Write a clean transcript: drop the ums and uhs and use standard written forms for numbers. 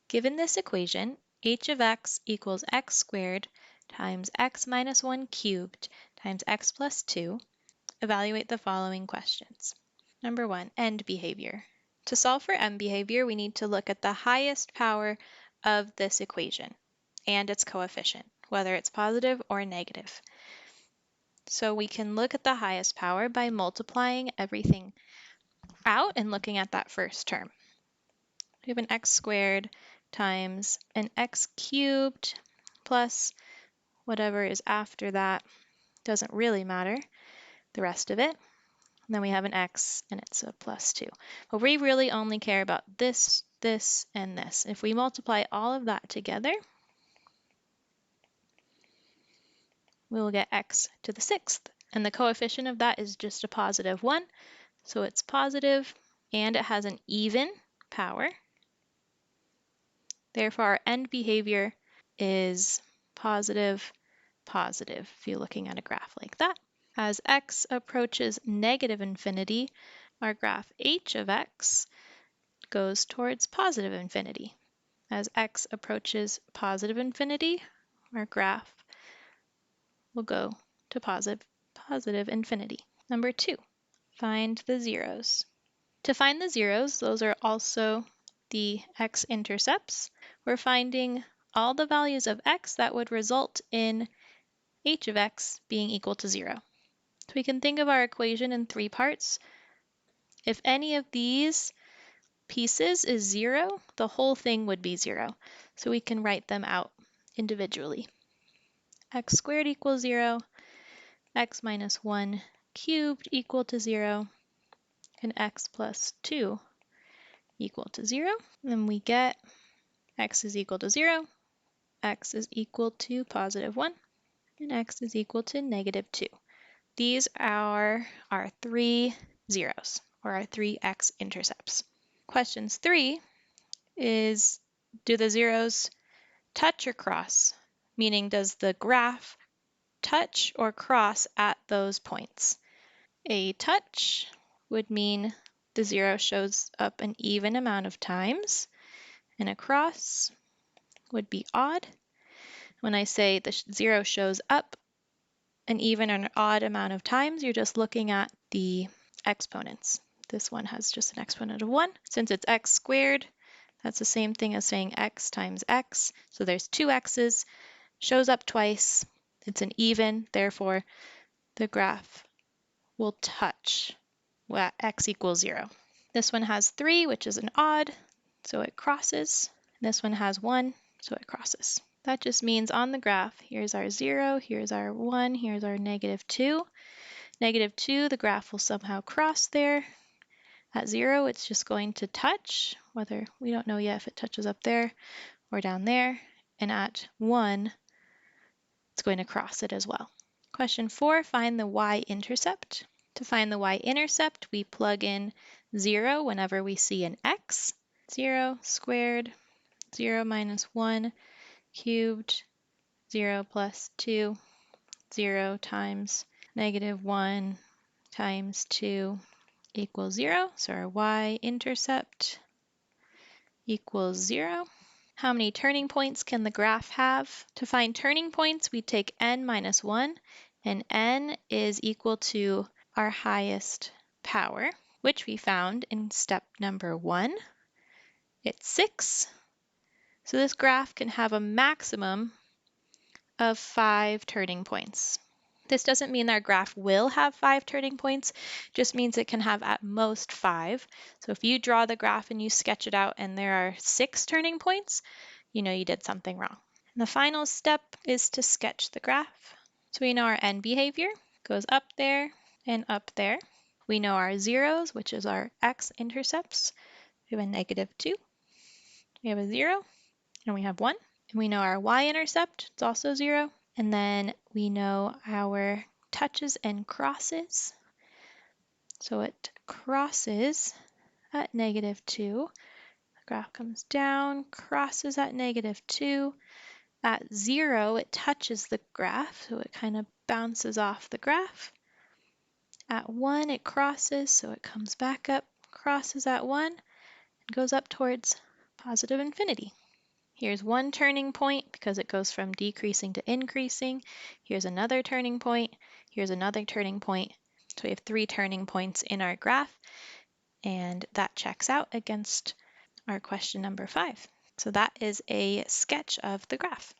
Given this equation, h of x equals x squared times x minus 1 cubed times x plus 2, evaluate the following questions. Number 1, end behavior. To solve for end behavior, we need to look at the highest power of this equation and its coefficient, whether it's positive or negative. So we can look at the highest power by multiplying everything out and looking at that first term. We have an x squared times an x cubed plus whatever is after that, doesn't really matter, the rest of it. And then we have an x and it's a plus 2. But we really only care about this, this, and this. If we multiply all of that together, we will get x to the 6th. And the coefficient of that is just a positive 1. So it's positive and it has an even power. Therefore, our end behavior is positive, positive, if you're looking at a graph like that. As x approaches negative infinity, our graph h of x goes towards positive infinity. As x approaches positive infinity, our graph will go to positive infinity. Number 2, find the zeros. To find the zeros, those are also the x-intercepts. We're finding all the values of x that would result in h of x being equal to 0. So we can think of our equation in 3 parts. If any of these pieces is 0, the whole thing would be 0. So we can write them out individually. X squared equals 0, x minus 1 cubed equal to 0, and x plus 2 equal to 0. Then we get x is equal to 0, x is equal to positive 1, and x is equal to negative 2. These are our 3 zeros, or our 3 x-intercepts. Questions 3 is, do the zeros touch or cross? Meaning, does the graph touch or cross at those points? A touch would mean the 0 shows up an even amount of times, and a cross would be odd. When I say the 0 shows up an even or an odd amount of times, you're just looking at the exponents. This one has just an exponent of 1. Since it's x squared, that's the same thing as saying x times x. So there's 2 x's, shows up twice, it's an even, therefore the graph will touch at x equals 0. This one has 3, which is an odd, so it crosses. This one has 1, so it crosses. That just means on the graph, here's our 0, here's our 1, here's our negative 2. Negative 2, the graph will somehow cross there. At 0, it's just going to touch, whether we don't know yet if it touches up there or down there. And at 1, it's going to cross it as well. Question 4, find the y-intercept. To find the y-intercept, we plug in 0 whenever we see an x. 0 squared, 0 minus 1 cubed, 0 plus 2, 0 times negative 1 times 2 equals 0. So our y-intercept equals 0. How many turning points can the graph have? To find turning points, we take n minus 1, and n is equal to our highest power, which we found in step number 1. It's 6. So this graph can have a maximum of 5 turning points. This doesn't mean our graph will have 5 turning points, just means it can have at most 5. So if you draw the graph and you sketch it out and there are 6 turning points, you know you did something wrong. And the final step is to sketch the graph. So we know our end behavior goes up there and up there. We know our zeros, which is our x-intercepts. We have a negative 2, we have a 0, and we have 1. And we know our y-intercept, it's also 0. And then we know our touches and crosses. So it crosses at negative 2. The graph comes down, crosses at negative 2. At 0, it touches the graph, so it kind of bounces off the graph. At 1, it crosses, so it comes back up, crosses at 1, and goes up towards positive infinity. Here's one turning point because it goes from decreasing to increasing. Here's another turning point. Here's another turning point. So we have 3 turning points in our graph, and that checks out against our question number 5. So that is a sketch of the graph.